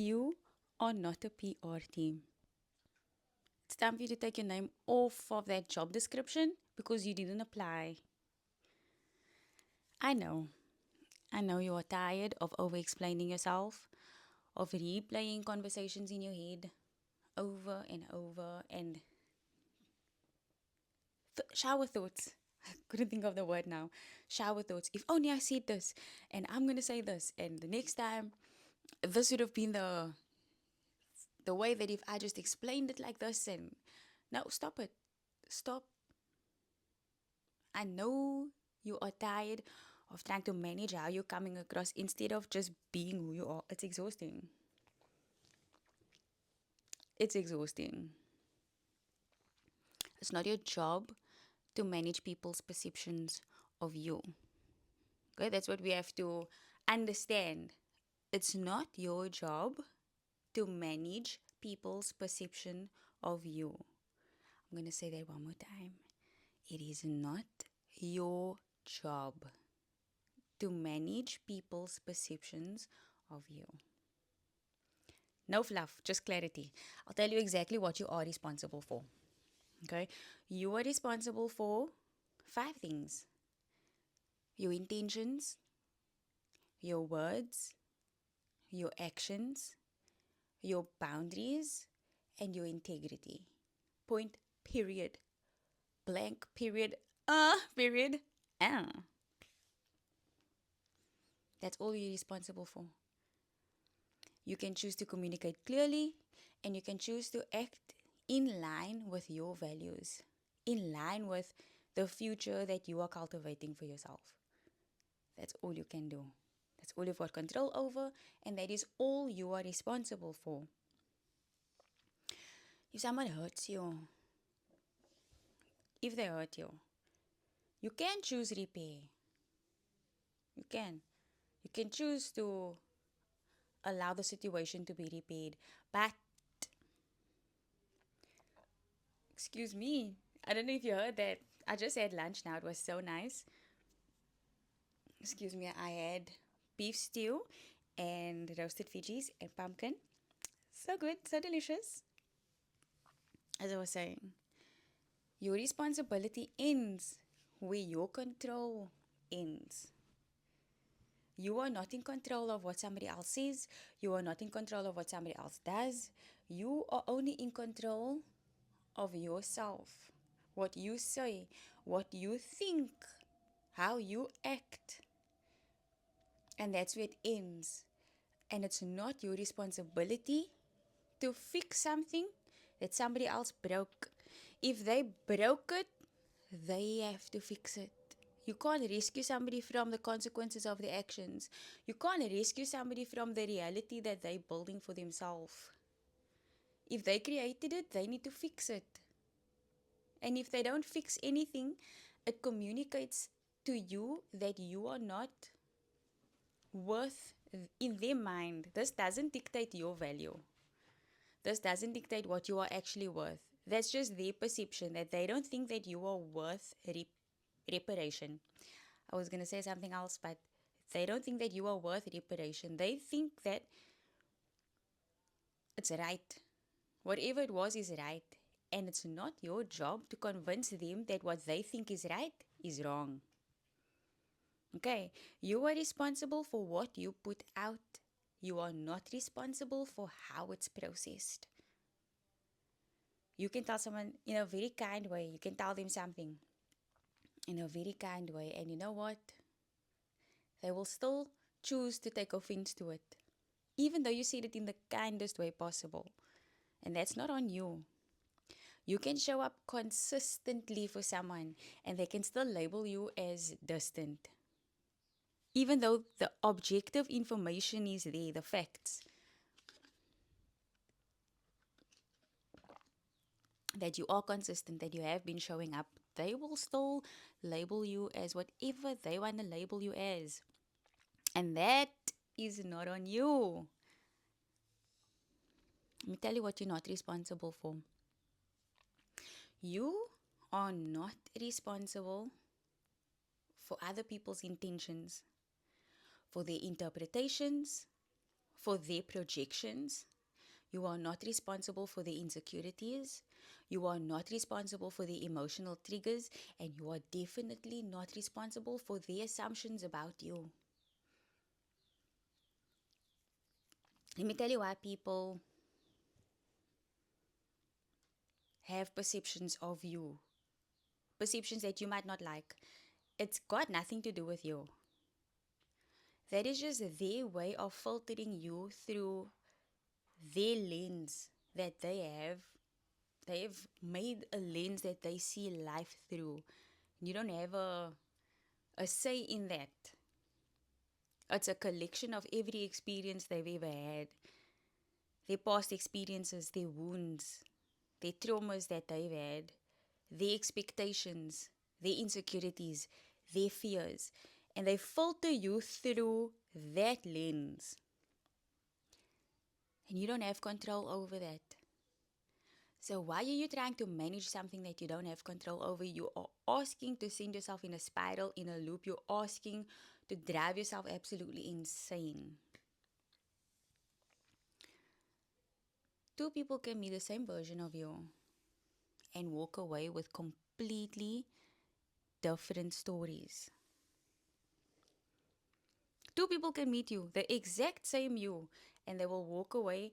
You are not a PR team. It's time for you to take your name off of that job description because you didn't apply. I know. I know you are tired of over explaining yourself, of replaying conversations in your head over and over, and shower thoughts. I couldn't think of the word now. Shower thoughts. If only I said this, and I'm gonna say this, and the next time, this would have been the way that if I just explained it like this, and no, stop it. Stop. I know you are tired of trying to manage how you're coming across instead of just being who you are. It's exhausting. It's exhausting. It's not your job to manage people's perceptions of you. Okay, that's what we have to understand. It's not your job to manage people's perception of you. I'm going to say that one more time. It is not your job to manage people's perceptions of you. No fluff, just clarity. I'll tell you exactly what you are responsible for. Okay? You are responsible for five things: your intentions, your words, your actions, your boundaries, and your integrity. Point, period. Blank, period. Period. Ah. That's all you're responsible for. You can choose to communicate clearly and you can choose to act in line with your values, in line with the future that you are cultivating for yourself. That's all you can do. That's all you've got control over, and that is all you are responsible for. If someone hurts you, if they hurt you, you can choose repair. You can. You can choose to allow the situation to be repaired. But, excuse me, I don't know if you heard that. I just had lunch now. It was so nice. Excuse me, I had beef stew and roasted veggies and pumpkin. So good, so delicious. As I was saying, your responsibility ends where your control ends. You are not in control of what somebody else says. You are not in control of what somebody else does. You are only in control of yourself. What you say, what you think, how you act. And that's where it ends. And it's not your responsibility to fix something that somebody else broke. If they broke it, they have to fix it. You can't rescue somebody from the consequences of their actions. You can't rescue somebody from the reality that they're building for themselves. If they created it, they need to fix it. And if they don't fix anything, it communicates to you that you are not worth in their mind. This doesn't dictate your value. This doesn't dictate what you are actually worth. That's just their perception that they don't think that you are worth reparation. I was going to say something else, but they don't think that you are worth reparation. They think that it's right. Whatever it was is right. And it's not your job to convince them that what they think is right is wrong. Okay, you are responsible for what you put out. You are not responsible for how it's processed. You can tell someone in a very kind way, you can tell them something in a very kind way, and you know what? They will still choose to take offense to it, even though you said it in the kindest way possible. And that's not on you. You can show up consistently for someone, and they can still label you as distant, even though the objective information is there, the facts that you are consistent, that you have been showing up, they will still label you as whatever they want to label you as. And that is not on you. Let me tell you what you're not responsible for. You are not responsible for other people's intentions, for their interpretations, for their projections. You are not responsible for their insecurities. You are not responsible for their emotional triggers. And you are definitely not responsible for their assumptions about you. Let me tell you why people have perceptions of you, perceptions that you might not like. It's got nothing to do with you. That is just their way of filtering you through their lens that they have. They've made a lens that they see life through. You don't have a say in that. It's a collection of every experience they've ever had, their past experiences, their wounds, their traumas that they've had, their expectations, their insecurities, their fears. And they filter you through that lens. And you don't have control over that. So why are you trying to manage something that you don't have control over? You are asking to send yourself in a spiral, in a loop. You're asking to drive yourself absolutely insane. Two people can be the same version of you and walk away with completely different stories. Two people can meet you, the exact same you, and they will walk away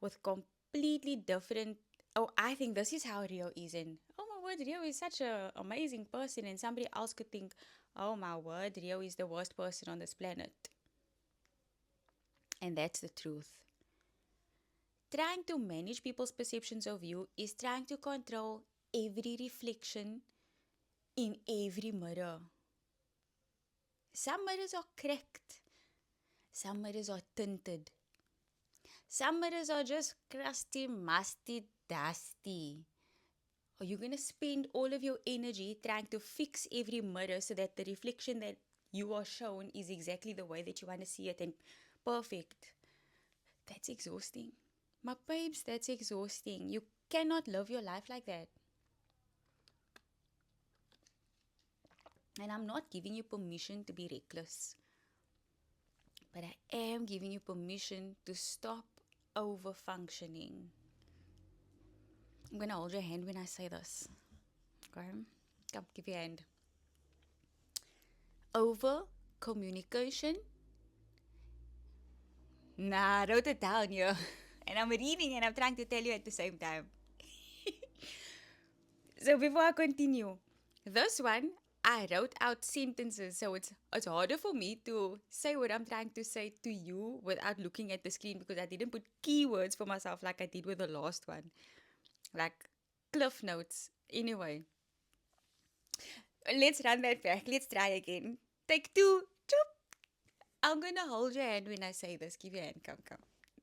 with completely different. Oh, I think this is how Rio is. And oh my word, Rio is such an amazing person. And somebody else could think, oh my word, Rio is the worst person on this planet. And that's the truth. Trying to manage people's perceptions of you is trying to control every reflection in every mirror. Some mirrors are cracked. Some mirrors are tinted. Some mirrors are just crusty, musty, dusty. Are you going to spend all of your energy trying to fix every mirror so that the reflection that you are shown is exactly the way that you want to see it and perfect? That's exhausting. My babes, that's exhausting. You cannot live your life like that. And I'm not giving you permission to be reckless. But I am giving you permission to stop over functioning. I'm going to hold your hand when I say this. Okay? Come, give your hand. Over communication. Nah, I wrote it down here. And I'm reading and I'm trying to tell you at the same time. So before I continue, this one, I wrote out sentences. So it's harder for me to say what I'm trying to say to you without looking at the screen because I didn't put keywords for myself like I did with the last one. Like cliff notes. Anyway, let's run that back. Let's try again. Take two. Choop. I'm going to hold your hand when I say this. Give your hand. Come, come.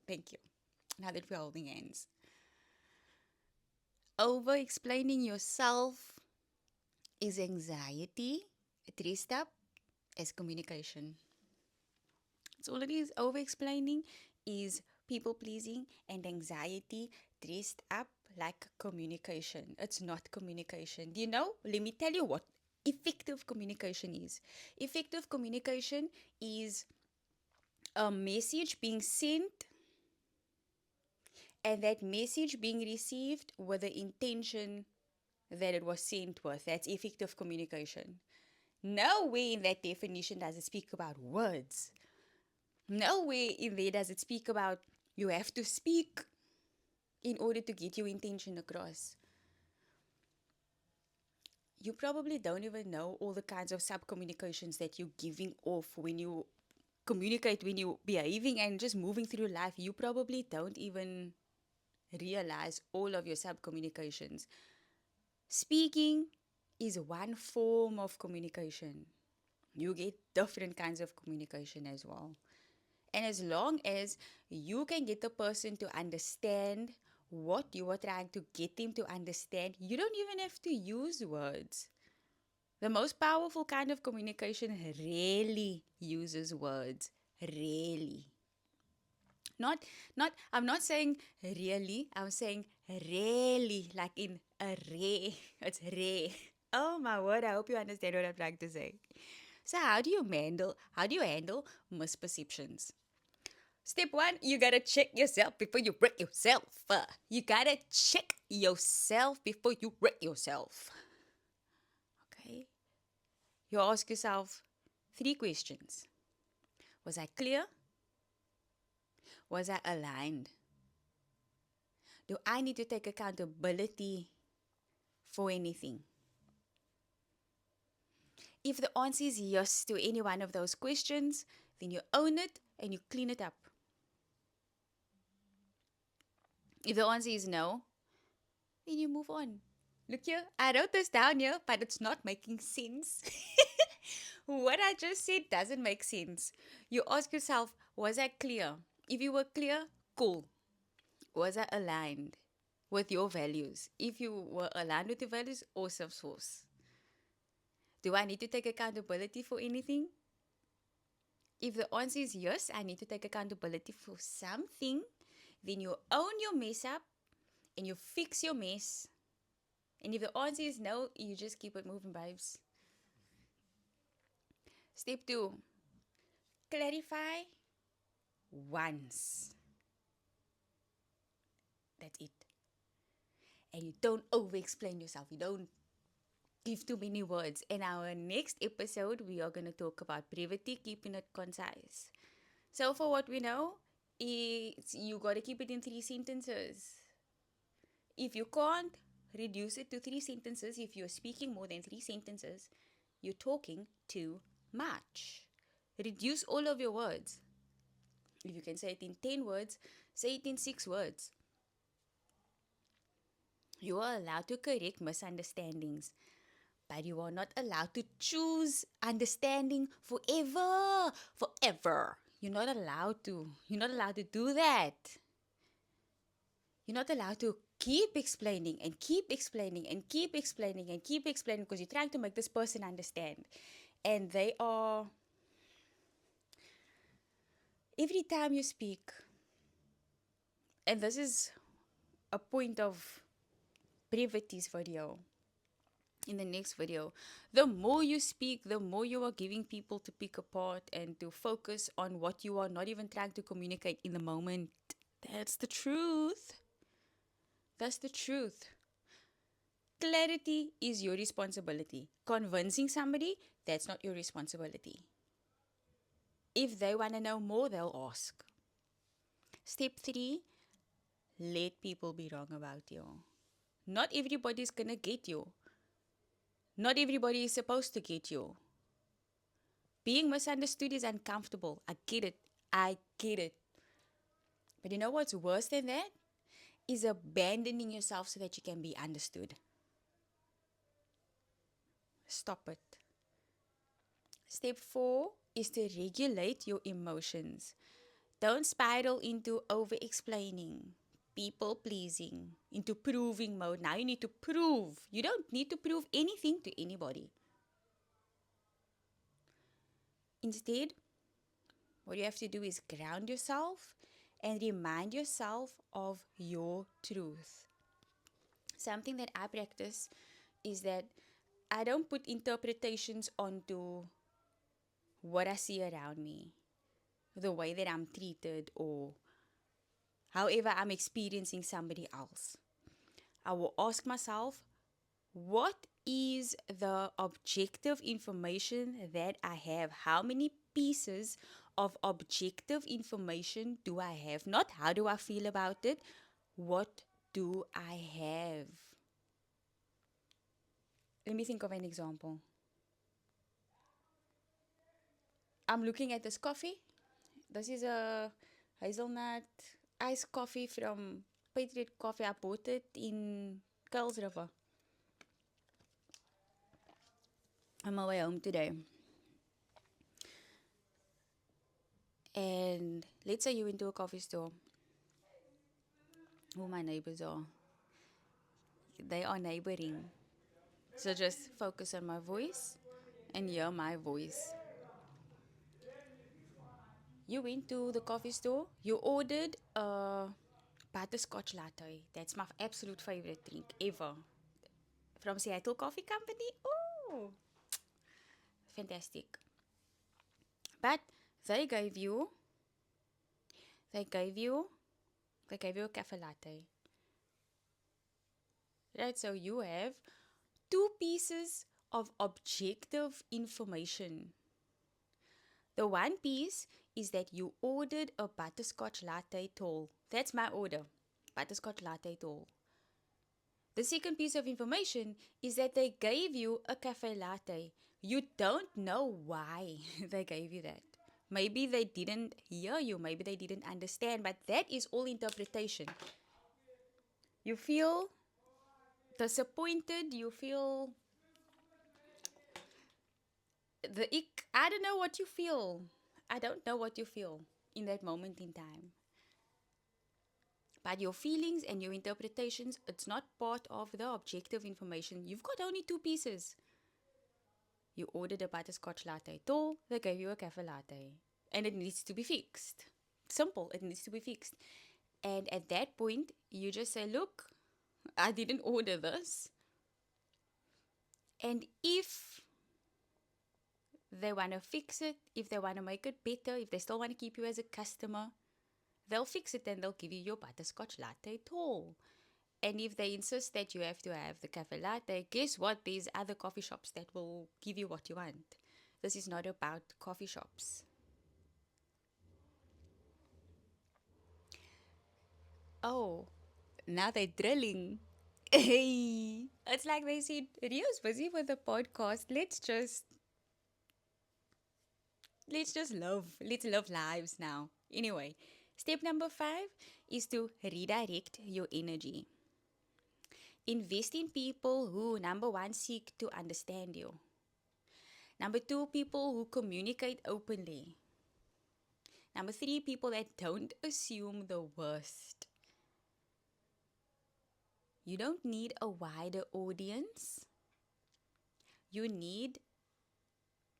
Thank you. Now that we're holding hands. Over explaining yourself is anxiety dressed up as communication. That's all it is. Over explaining is people pleasing, and anxiety dressed up like communication. It's not communication. Do you know? Let me tell you what effective communication is. Effective communication is a message being sent and that message being received with the intention that it was sent with. That's effective communication. Nowhere in that definition does it speak about words. Nowhere in there does it speak about you have to speak in order to get your intention across. You probably don't even know all the kinds of sub-communications that you're giving off when you communicate, when you're behaving and just moving through life. You probably don't even realize all of your sub-communications. Speaking is one form of communication. You get different kinds of communication as well. And as long as you can get the person to understand what you are trying to get them to understand, you don't even have to use words. The most powerful kind of communication rarely uses words. Rarely. I'm not saying really, I'm saying really, like in a ray. It's ray. Oh my word, I hope you understand what I'm trying to say. So how do you handle misperceptions? Step one, you gotta check yourself before you wreck yourself. You gotta check yourself before you wreck yourself. Okay? You ask yourself three questions. Was I clear? Was I aligned? Do I need to take accountability for anything? If the answer is yes to any one of those questions, then you own it and you clean it up. If the answer is no, then you move on. Look here, I wrote this down here, but it's not making sense. What I just said doesn't make sense. You ask yourself, was I clear? If you were clear, cool. Was I aligned with your values? If you were aligned with your values, awesome source. Do I need to take accountability for anything? If the answer is yes, I need to take accountability for something, then you own your mess up and you fix your mess. And if the answer is no, you just keep it moving, babes. Step two, clarify once. That's it. And you don't over explain yourself. You don't give too many words. In our next episode, we are going to talk about brevity, keeping it concise. So, for what we know, it's, you got to keep it in 3 sentences. If you can't, reduce it to 3 sentences. If you're speaking more than 3 sentences, you're talking too much. Reduce all of your words. If you can say it in 10 words, say it in 6 words. You are allowed to correct misunderstandings, but you are not allowed to choose understanding forever. Forever. You're not allowed to. You're not allowed to do that. You're not allowed to keep explaining and keep explaining and keep explaining and keep explaining because you're trying to make this person understand. And they are, every time you speak, and this is a point of brevity's video, in the next video, the more you speak, the more you are giving people to pick apart and to focus on what you are not even trying to communicate in the moment. That's the truth. That's the truth. Clarity is your responsibility. Convincing somebody, that's not your responsibility. If they want to know more, they'll ask. Step 3, let people be wrong about you. Not everybody's going to get you. Not everybody is supposed to get you. Being misunderstood is uncomfortable. I get it. I get it. But you know what's worse than that? Is abandoning yourself so that you can be understood. Stop it. Step 4 is to regulate your emotions. Don't spiral into over-explaining, people-pleasing, into proving mode. Now you need to prove. You don't need to prove anything to anybody. Instead, what you have to do is ground yourself and remind yourself of your truth. Something that I practice is that I don't put interpretations onto what I see around me, the way that I'm treated, or however I'm experiencing somebody else. I will ask myself, what is the objective information that I have? How many pieces of objective information do I have? Not how do I feel about it, what do I have? Let me think of an example. I'm looking at this coffee. This is a hazelnut iced coffee from Patriot Coffee. I bought it in Kuils River. On my way home today. And let's say you went to a coffee store. Who my neighbors are. They are neighboring. So just focus on my voice and hear my voice. You went to the coffee store. You ordered a butterscotch latte. That's my absolute favorite drink ever. From Seattle Coffee Company. Oh, fantastic. But they gave you They gave you they gave you a cafe latte. Right? So you have two pieces of objective information. The one piece is that you ordered a butterscotch latte tall. That's my order. Butterscotch latte tall. The second piece of information is that they gave you a cafe latte. You don't know why they gave you that. Maybe they didn't hear you, maybe they didn't understand, but that is all interpretation. You feel disappointed, you feel the ick. I don't know what you feel. I don't know what you feel in that moment in time. But your feelings and your interpretations, it's not part of the objective information. You've got only two pieces. You ordered a butterscotch latte tall, they gave you a cafe latte. And it needs to be fixed. Simple, it needs to be fixed. And at that point, you just say, look, I didn't order this. And if they want to fix it, if they want to make it better, if they still want to keep you as a customer, they'll fix it and they'll give you your butterscotch latte tall. And if they insist that you have to have the cafe latte, guess what? There's other coffee shops that will give you what you want. This is not about coffee shops. Oh, now they're drilling. Hey, it's like they said, Rio's busy with the podcast. Let's just love. Let's love lives now. Anyway, step number 5 is to redirect your energy. Invest in people who, number 1, seek to understand you. Number 2, people who communicate openly. Number 3, people that don't assume the worst. You don't need a wider audience. You need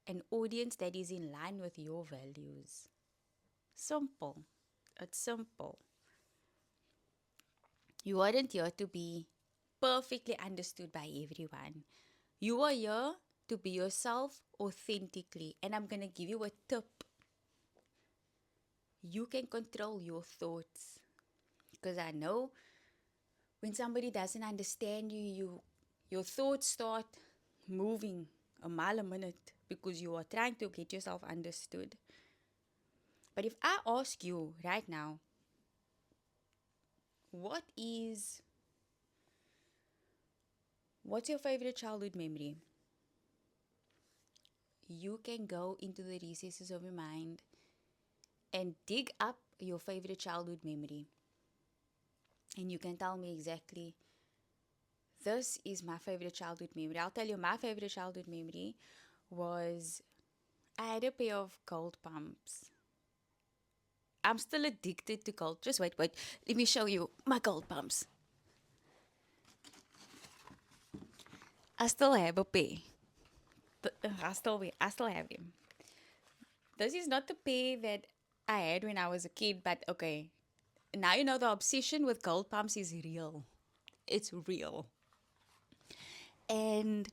an audience that is in line with your values. Simple. It's simple. You aren't here to be perfectly understood by everyone. You are here to be yourself authentically. And I'm going to give you a tip. You can control your thoughts. Because I know when somebody doesn't understand you, your thoughts start moving a mile a minute because you are trying to get yourself understood. But if I ask you right now, what's your favorite childhood memory? You can go into the recesses of your mind and dig up your favorite childhood memory. And you can tell me exactly, this is my favorite childhood memory. I'll tell you, my favorite childhood memory was I had a pair of gold pumps. I'm still addicted to gold. Just wait. Let me show you my gold pumps. I still have a pair. I still have them. This is not the pair that I had when I was a kid, but okay. Now you know the obsession with gold pumps is real. It's real. And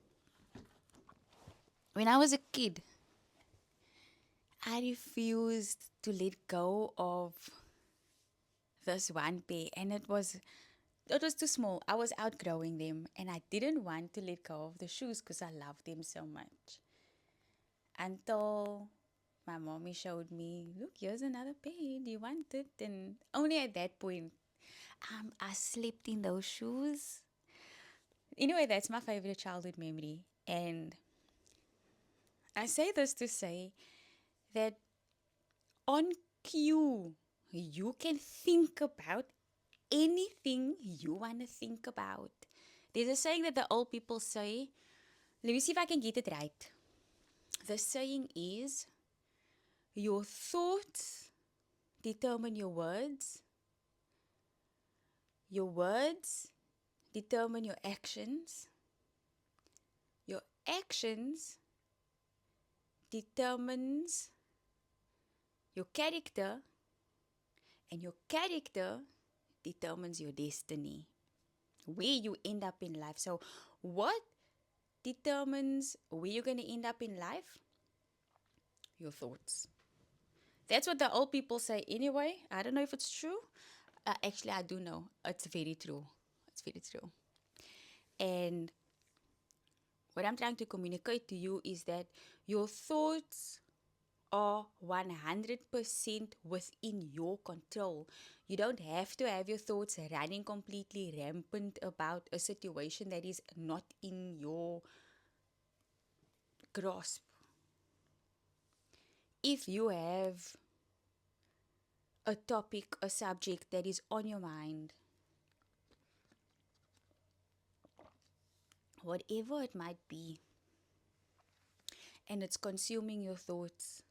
when I was a kid, I refused to let go of this one pair, and it was too small. I was outgrowing them, and I didn't want to let go of the shoes because I loved them so much. Until my mommy showed me, look, here's another pair. Do you want it? And only at that point, I slept in those shoes. Anyway, that's my favorite childhood memory. And I say this to say that on cue, you can think about anything you want to think about. There's a saying that the old people say. Let me see if I can get it right. The saying is, your thoughts determine your words determine your actions determines your character, and your character determines your destiny, where you end up in life. So what determines where you're going to end up in life? Your thoughts. That's what the old people say anyway. I don't know if it's true. Actually, I do know. It's very true. It's very true. And what I'm trying to communicate to you is that your thoughts are 100% within your control. You don't have to have your thoughts running completely rampant about a situation that is not in your grasp. If you have a topic, a subject that is on your mind, whatever it might be, and it's consuming your thoughts,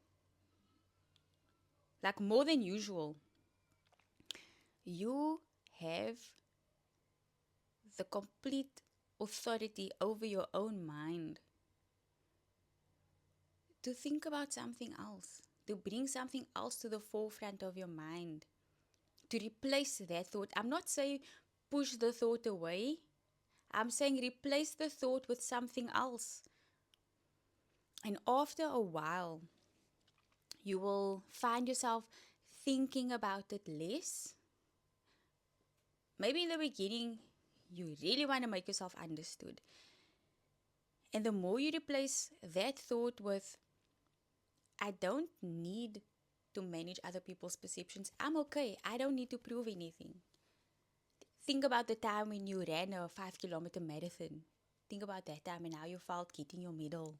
like more than usual, you have the complete authority over your own mind to think about something else, to bring something else to the forefront of your mind, to replace that thought. I'm not saying push the thought away, I'm saying replace the thought with something else. And after a while, you will find yourself thinking about it less. Maybe in the beginning, you really want to make yourself understood. And the more you replace that thought with, I don't need to manage other people's perceptions. I'm okay. I don't need to prove anything. Think about the time when you ran a 5 kilometer marathon. Think about that time and how you felt getting your medal.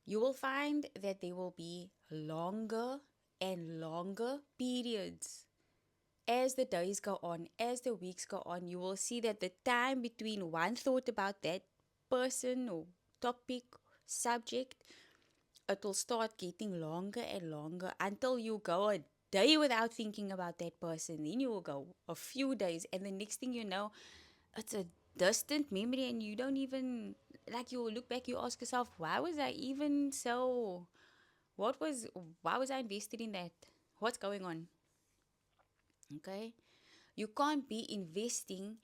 You will find that there will be longer and longer periods. As the days go on, as the weeks go on, you will see that the time between one thought about that person or topic, subject, it will start getting longer and longer until you go a day without thinking about that person. Then you will go a few days, and the next thing you know, it's a distant memory, and you don't even like. You will look back, you ask yourself, why was I even so? What was? Why was I invested in that? What's going on? Okay, you can't be investing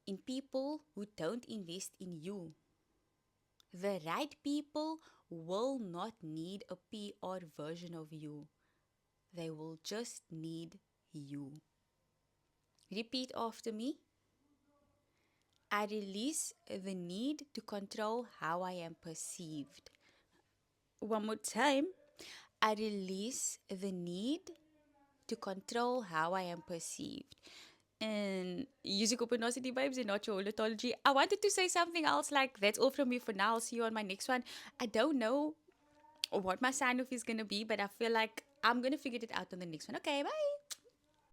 in people who don't invest in you. The right people will not need a PR version of you. They will just need you. Repeat after me. I release the need to control how I am perceived. One more time. I release the need to control how I am perceived. And using openosity vibes and not your holotology. I wanted to say something else like that's all from me for now. I'll see you on my next one. I don't know what my sign off is gonna be, but I feel like I'm gonna figure it out on the next one. Okay, bye.